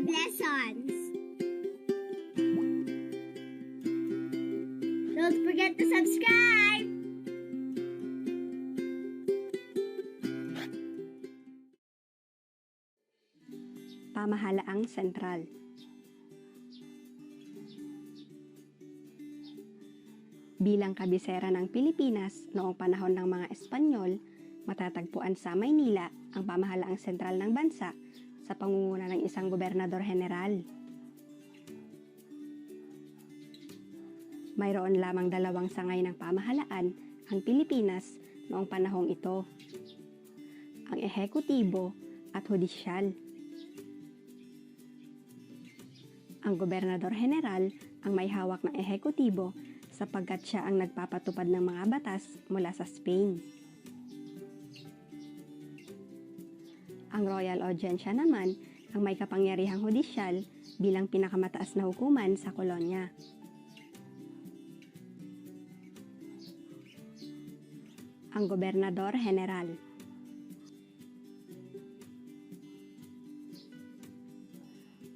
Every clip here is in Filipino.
lessons. Don't forget to subscribe! Pamahalaang sentral. Bilang kabisera ng Pilipinas noong panahon ng mga Espanyol, matatagpuan sa Maynila ang pamahalaang sentral ng bansa sa pangunguna ng isang gobernador general. Mayroon lamang dalawang sangay ng pamahalaan ang Pilipinas noong panahong ito, ang ehekutibo at hudisyal. Ang gobernador general ang may hawak ng ehekutibo sapagkat siya ang nagpapatupad ng mga batas mula sa Spain. Ang Royal Audiencia naman ang may kapangyarihang hudisyal bilang pinakamataas na hukuman sa kolonya. Ang gobernador general.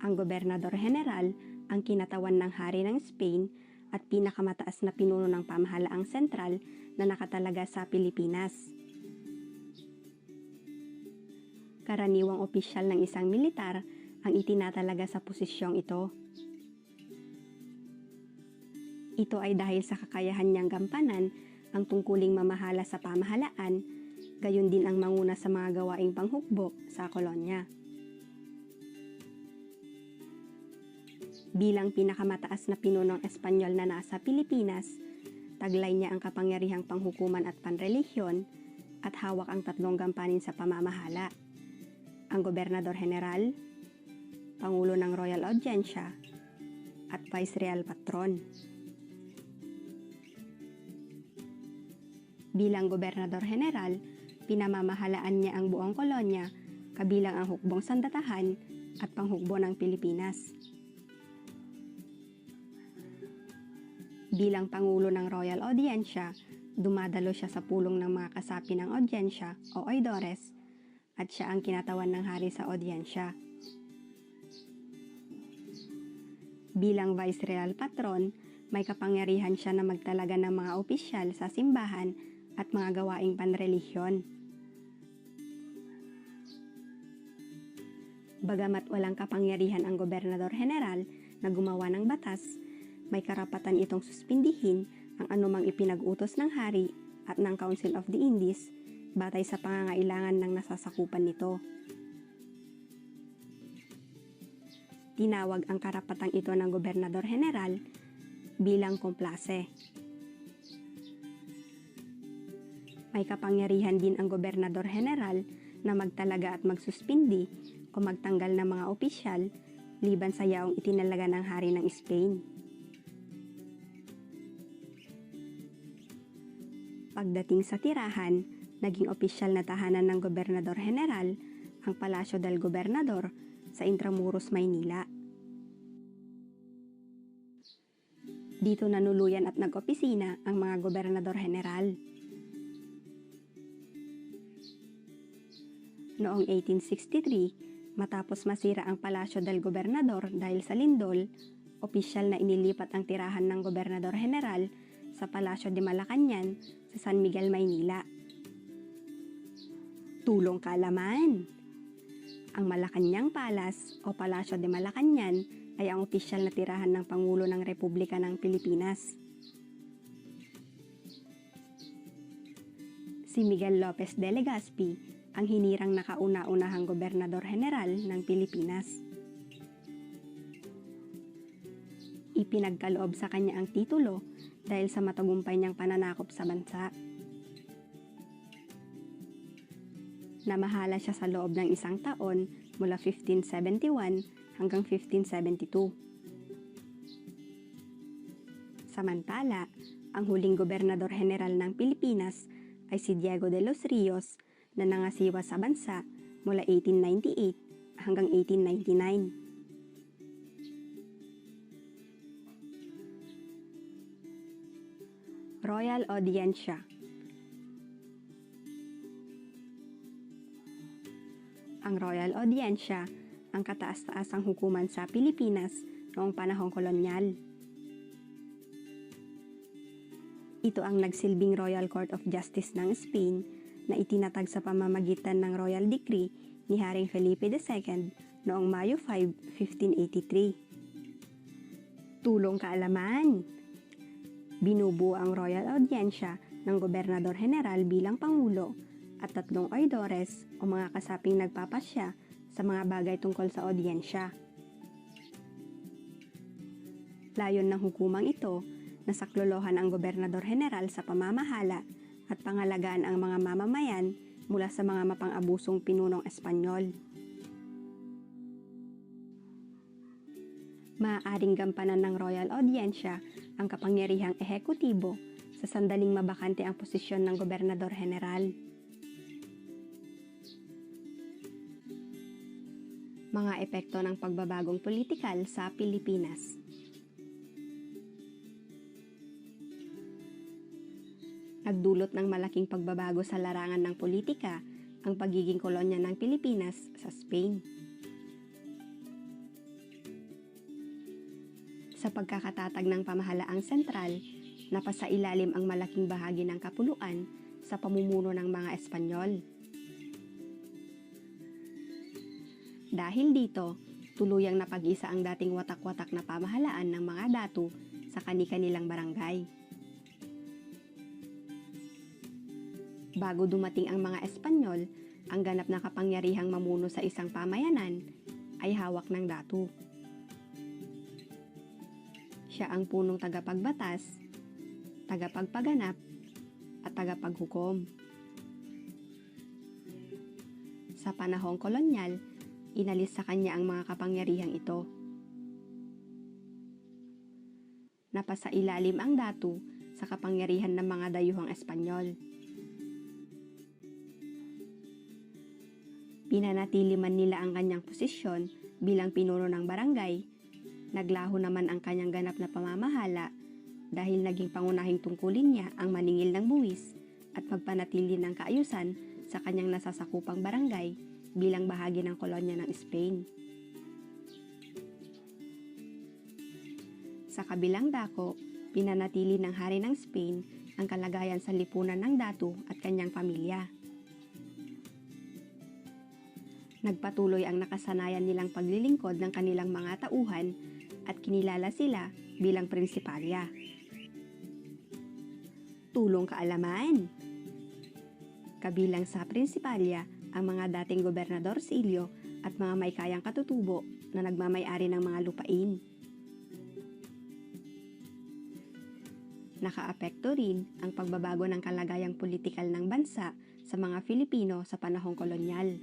Ang gobernador general ang kinatawan ng hari ng Spain at pinakamataas na pinuno ng pamahalaang sentral na nakatalaga sa Pilipinas. Karaniwang opisyal ng isang militar ang itinatalaga sa posisyong ito. Ito ay dahil sa kakayahan niyang gampanan ang tungkuling mamahala sa pamahalaan, gayon din ang manguna sa mga gawaing panghukbo sa kolonya. Bilang pinakamataas na pinunong Espanyol na nasa Pilipinas, taglay niya ang kapangyarihang panghukuman at panrelihiyon at hawak ang tatlong gampanin sa pamamahala. Ang Gobernador General, Pangulo ng Royal Audiencia, at Vicereal Patron. Bilang Gobernador General, pinamamahalaan niya ang buong kolonya kabilang ang hukbong sandatahan at panghukbo ng Pilipinas. Bilang Pangulo ng Royal Audiencia, dumadalo siya sa pulong ng mga kasapi ng audiensya o oidores at siya ang kinatawan ng hari sa audiensya. Bilang Vicereal Patron, may kapangyarihan siya na magtalaga ng mga opisyal sa simbahan at mga gawaing panrelihiyon. Bagamat walang kapangyarihan ang Gobernador General na gumawa ng batas, may karapatan itong suspindihin ang anumang ipinag-utos ng hari at ng Council of the Indies batay sa pangangailangan ng nasasakupan nito. Tinawag ang karapatang ito ng Gobernador General bilang complace. May kapangyarihan din ang Gobernador General na magtalaga at magsuspindi o magtanggal ng mga opisyal liban sa yaong itinalaga ng hari ng Spain. Pagdating sa tirahan, naging opisyal na tahanan ng Gobernador General ang Palasyo del Gobernador sa Intramuros, Maynila. Dito nanuluyan at nag-opisina ang mga Gobernador General. Noong 1863, matapos masira ang Palasyo del Gobernador dahil sa lindol, opisyal na inilipat ang tirahan ng Gobernador General sa Palasyo de Malacañang sa San Miguel, Maynila. Tulong kaalaman! Ang Malacañang Palace o Palasyo de Malacañang ay ang opisyal na tirahan ng Pangulo ng Republika ng Pilipinas. Si Miguel Lopez de Legazpi ang hinirang nakauna-unahang Gobernador General ng Pilipinas. Ipinagkaloob sa kanya ang titulo dahil sa matagumpay niyang pananakop sa bansa. Namahala siya sa loob ng isang taon mula 1571 hanggang 1572. Samantala, ang huling Gobernador General ng Pilipinas ay si Diego de los Rios na nangasiwa sa bansa mula 1898 hanggang 1899. Royal Audiencia. Ang Royal Audiencia ang kataas-taasang hukuman sa Pilipinas noong panahong kolonyal. Ito ang nagsilbing Royal Court of Justice ng Spain na itinatag sa pamamagitan ng Royal Decree ni Haring Felipe II noong Mayo 5, 1583. Tulong kaalaman! Binubuo ang Royal Audiensya ng Gobernador General bilang Pangulo at 3 oidores o mga kasaping nagpapasya sa mga bagay tungkol sa audiensya. Layon ng hukumang ito na saklolohan ang Gobernador General sa pamamahala at pangalagaan ang mga mamamayan mula sa mga mapang-abusong pinunong Espanyol. Maaaring gampanan ng Royal Audiensya ang kapangyarihang ehekutibo sa sandaling mabakante ang posisyon ng Gobernador General. Mga epekto ng pagbabagong politikal sa Pilipinas. Nagdulot ng malaking pagbabago sa larangan ng politika ang pagiging kolonya ng Pilipinas sa Spain. Sa pagkakatatag ng pamahalaang sentral, napasailalim ang malaking bahagi ng kapuluan sa pamumuno ng mga Espanyol. Dahil dito, tuluyang napag-isa ang dating watak-watak na pamahalaan ng mga datu sa kani-kanilang barangay. Bago dumating ang mga Espanyol, ang ganap na kapangyarihang mamuno sa isang pamayanan ay hawak ng datu. Siya ang punong tagapagbatas, tagapagpaganap, at tagapaghukom. Sa panahong kolonyal, inalis sa kanya ang mga kapangyarihang ito. Napasailalim ang datu sa kapangyarihan ng mga dayuhang Espanyol. Pinanatili man nila ang kanyang posisyon bilang pinuno ng barangay, naglaho naman ang kanyang ganap na pamamahala dahil naging pangunahing tungkulin niya ang maningil ng buwis at magpanatili ng kaayusan sa kanyang nasasakupang barangay bilang bahagi ng kolonya ng Spain. Sa kabilang dako, pinanatili ng hari ng Spain ang kalagayan sa lipunan ng datu at kanyang pamilya. Nagpatuloy ang nakasanayan nilang paglilingkod ng kanilang mga tauhan at kinilala sila bilang prinsipalya. Tulong kaalaman! Kabilang sa prinsipalya ang mga dating gobernador silyo at mga may kayang katutubo na nagmamay-ari ng mga lupain. Nakaapekto rin ang pagbabago ng kalagayang politikal ng bansa sa mga Filipino sa panahong kolonyal.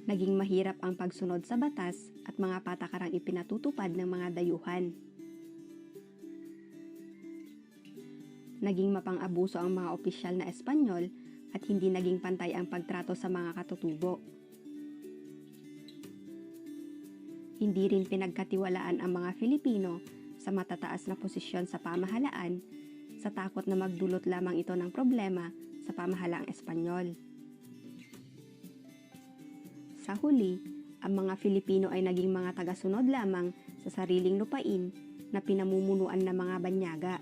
Naging mahirap ang pagsunod sa batas at mga patakarang ipinatutupad ng mga dayuhan. Naging mapang-abuso ang mga opisyal na Espanyol at hindi naging pantay ang pagtrato sa mga katutubo. Hindi rin pinagkatiwalaan ang mga Filipino sa matataas na posisyon sa pamahalaan sa takot na magdulot lamang ito ng problema sa pamahalaang Espanyol. Sa huli, ang mga Filipino ay naging mga tagasunod lamang sa sariling lupain na pinamumunuan ng mga banyaga.